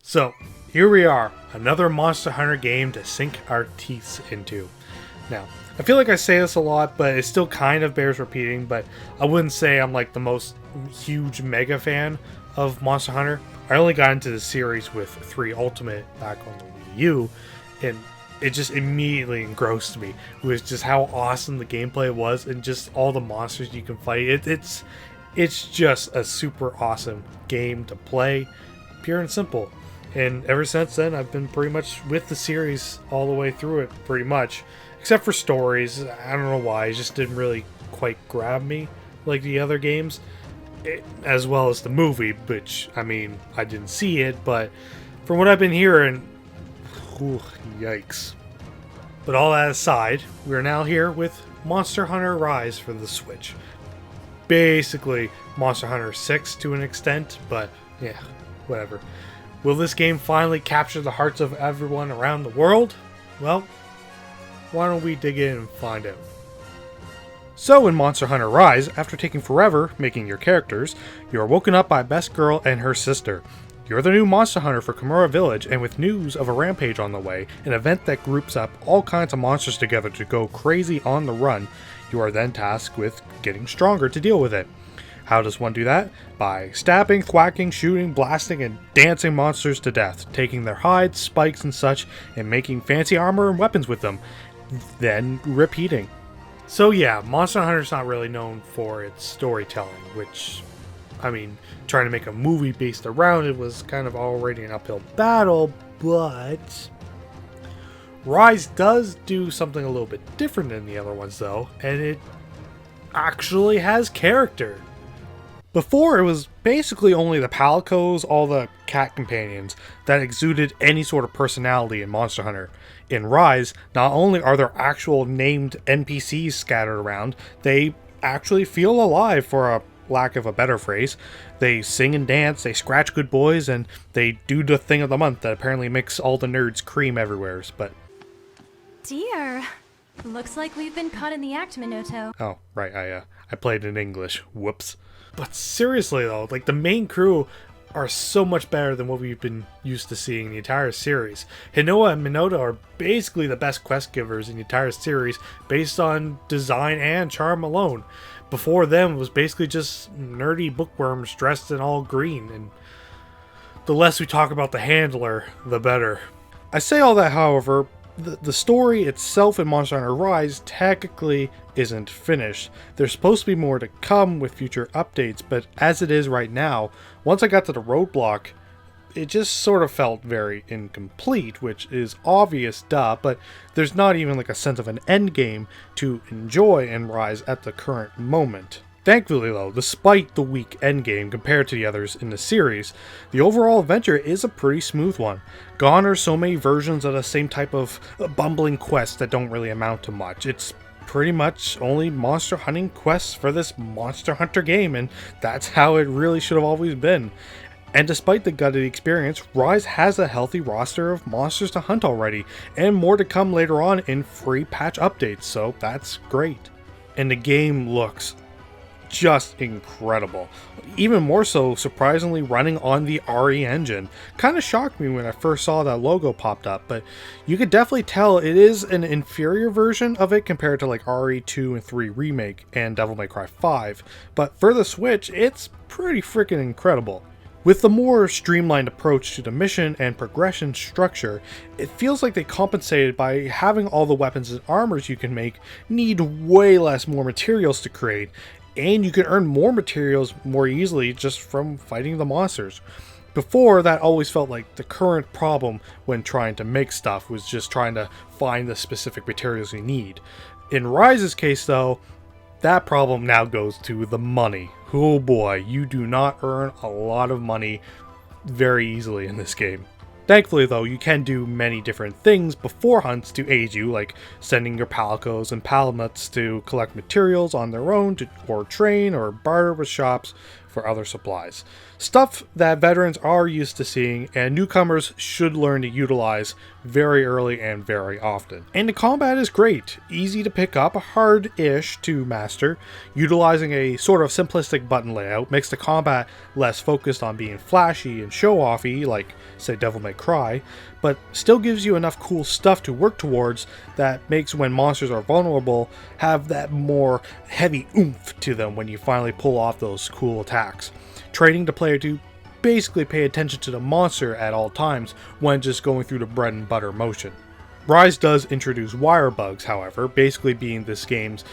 So, here we are, another Monster Hunter game to sink our teeth into. Now, I feel like I say this a lot, but it still kind of bears repeating, but I wouldn't say I'm like the most huge mega fan of Monster Hunter. I only got into the series with 3 Ultimate back on the Wii U, and it just immediately engrossed me with just how awesome the gameplay was and just all the monsters you can fight. It's just a super awesome game to play, pure and simple. And ever since then, I've been pretty much with the series all the way through it, pretty much. Except for stories. I don't know why, it just didn't really quite grab me like the other games. As well as the movie, which, I mean, I didn't see it, but from what I've been hearing, whew, yikes. But all that aside, we're now here with Monster Hunter Rise for the Switch. Basically, Monster Hunter 6 to an extent, but yeah, whatever. Will this game finally capture the hearts of everyone around the world? Well, why don't we dig in and find out. So in Monster Hunter Rise, after taking forever making your characters, you are woken up by Best Girl and her sister. You're the new Monster Hunter for Kimura Village, and with news of a rampage on the way, an event that groups up all kinds of monsters together to go crazy on the run, you are then tasked with getting stronger to deal with it. How does one do that? By stabbing, thwacking, shooting, blasting, and dancing monsters to death, taking their hides, spikes, and such, and making fancy armor and weapons with them, then repeating. So yeah, Monster Hunter's not really known for its storytelling, which, I mean, trying to make a movie based around it was kind of already an uphill battle, but Rise does do something a little bit different than the other ones though, and it actually has character. Before, it was basically only the Palicos, all the cat companions, that exuded any sort of personality in Monster Hunter. In Rise, not only are there actual named NPCs scattered around, they actually feel alive, for a lack of a better phrase. They sing and dance, they scratch good boys, and they do the thing of the month that apparently makes all the nerds cream everywhere. But dear, looks like we've been caught in the act, Minoto. Oh, right, I played in English. Whoops. But seriously though, like the main crew are so much better than what we've been used to seeing in the entire series. Hinoa and Minoto are basically the best quest givers in the entire series based on design and charm alone. Before them it was basically just nerdy bookworms dressed in all green, and the less we talk about the handler, the better. I say all that, however, the story itself in Monster Hunter Rise technically isn't finished. There's supposed to be more to come with future updates, but as it is right now, once I got to the roadblock, it just sort of felt very incomplete, which is obvious, duh, but there's not even like a sense of an end game to enjoy in Rise at the current moment. Thankfully though, despite the weak endgame compared to the others in the series, the overall adventure is a pretty smooth one. Gone are so many versions of the same type of bumbling quests that don't really amount to much. It's pretty much only monster hunting quests for this Monster Hunter game, and that's how it really should have always been. And despite the gutted experience, Rise has a healthy roster of monsters to hunt already, and more to come later on in free patch updates, so that's great. And the game looks just incredible. Even more so, surprisingly, running on the RE engine. Kind of shocked me when I first saw that logo popped up, but you could definitely tell it is an inferior version of it compared to like RE2 and 3 Remake and Devil May Cry 5, but for the Switch, it's pretty freaking incredible. With the more streamlined approach to the mission and progression structure, it feels like they compensated by having all the weapons and armors you can make need way less more materials to create, and you can earn more materials more easily just from fighting the monsters. Before, that always felt like the current problem when trying to make stuff was just trying to find the specific materials you need. In Rise's case though, that problem now goes to the money. Oh boy, you do not earn a lot of money very easily in this game. Thankfully though, you can do many different things before hunts to aid you, like sending your Palicos and Palamuts to collect materials on their own, or train or barter with shops for other supplies. Stuff that veterans are used to seeing and newcomers should learn to utilize very early and very often. And the combat is great, easy to pick up, hard-ish to master. Utilizing a sort of simplistic button layout makes the combat less focused on being flashy and show-offy like, say, Devil May Cry, but still gives you enough cool stuff to work towards that makes when monsters are vulnerable have that more heavy oomph to them when you finally pull off those cool attacks. Training the player to basically pay attention to the monster at all times when just going through the bread and butter motion. Rise does introduce wire bugs, however, basically being this game's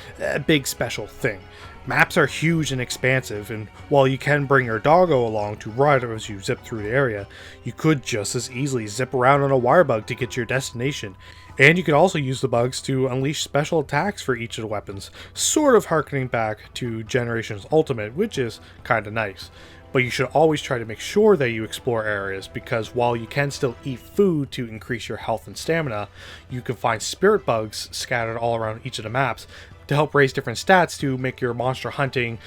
big special thing. Maps are huge and expansive, and while you can bring your doggo along to ride as you zip through the area, you could just as easily zip around on a wire bug to get to your destination. And you could also use the bugs to unleash special attacks for each of the weapons, sort of harkening back to Generations Ultimate, which is kinda nice. But you should always try to make sure that you explore areas, because while you can still eat food to increase your health and stamina, you can find spirit bugs scattered all around each of the maps to help raise different stats to make your monster hunting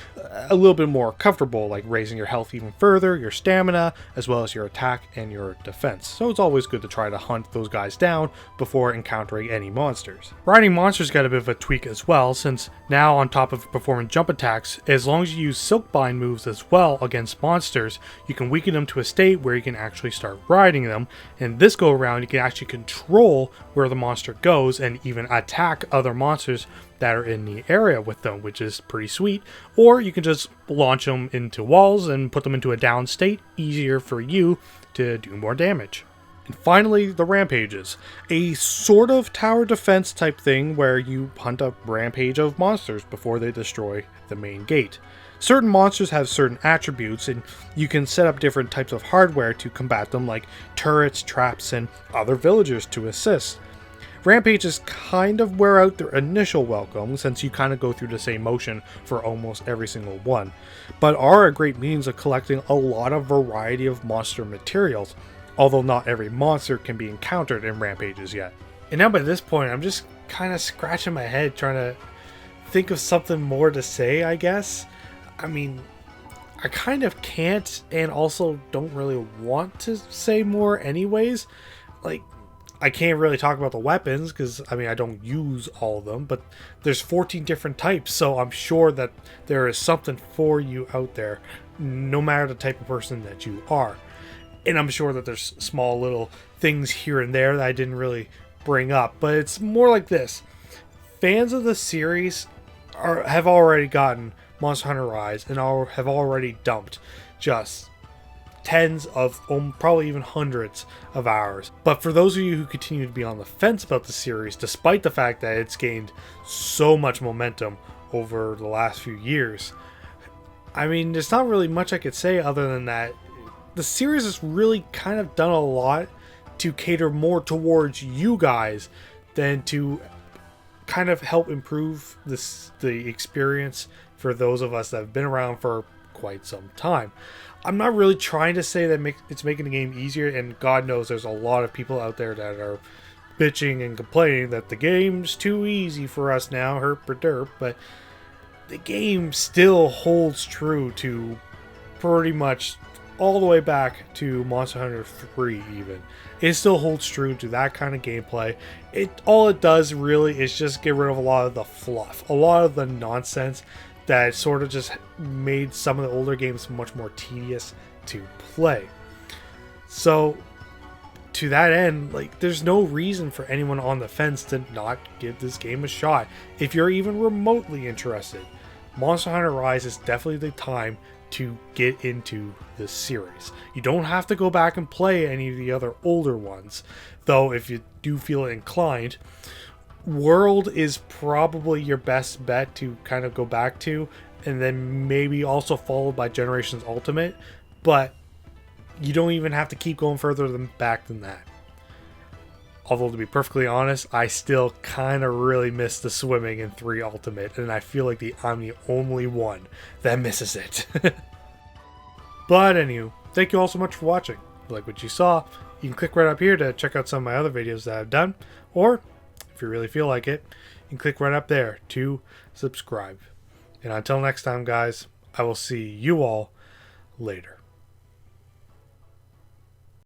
a little bit more comfortable, like raising your health even further, your stamina, as well as your attack and your defense. So it's always good to try to hunt those guys down before encountering any monsters. Riding monsters got a bit of a tweak as well, since now on top of performing jump attacks, as long as you use Silkbind moves as well against monsters, you can weaken them to a state where you can actually start riding them, and this go around you can actually control where the monster goes and even attack other monsters that are in the area with them, which is pretty sweet. Or you can just launch them into walls and put them into a down state, easier for you to do more damage. And finally, the rampages. A sort of tower defense type thing where you hunt a rampage of monsters before they destroy the main gate. Certain monsters have certain attributes, and you can set up different types of hardware to combat them, like turrets, traps, and other villagers to assist. Rampages kind of wear out their initial welcome, since you kind of go through the same motion for almost every single one, but are a great means of collecting a lot of variety of monster materials, although not every monster can be encountered in rampages yet. And now by this point, I'm just kind of scratching my head trying to think of something more to say, I guess. I mean, I kind of can't, and also don't really want to say more anyways. Like, I can't really talk about the weapons because, I mean, I don't use all of them, but there's 14 different types, so I'm sure that there is something for you out there, no matter the type of person that you are. And I'm sure that there's small little things here and there that I didn't really bring up, but it's more like this. Fans of the series have already gotten Monster Hunter Rise and have already dumped just tens of, probably even hundreds of hours. But for those of you who continue to be on the fence about the series, despite the fact that it's gained so much momentum over the last few years, I mean, there's not really much I could say other than that the series has really kind of done a lot to cater more towards you guys than to kind of help improve the experience for those of us that have been around for quite some time. I'm not really trying to say that it's making the game easier, and God knows there's a lot of people out there that are bitching and complaining that the game's too easy for us now, herp or derp, but the game still holds true to pretty much all the way back to Monster Hunter 3 even. It still holds true to that kind of gameplay. All it does really is just get rid of a lot of the fluff, a lot of the nonsense that sort of just made some of the older games much more tedious to play. So to that end, like, there's no reason for anyone on the fence to not give this game a shot. If you're even remotely interested, Monster Hunter Rise is definitely the time to get into this series. You don't have to go back and play any of the other older ones, though if you do feel inclined, World is probably your best bet to kind of go back to, and then maybe also followed by Generations Ultimate, but you don't even have to keep going further back than that. Although, to be perfectly honest, I still kind of really miss the swimming in 3 Ultimate, and I feel like I'm the only one that misses it. But anywho, thank you all so much for watching. If you like what you saw, you can click right up here to check out some of my other videos that I've done, or if you really feel like it, you can click right up there to subscribe. And until next time, guys, I will see you all later.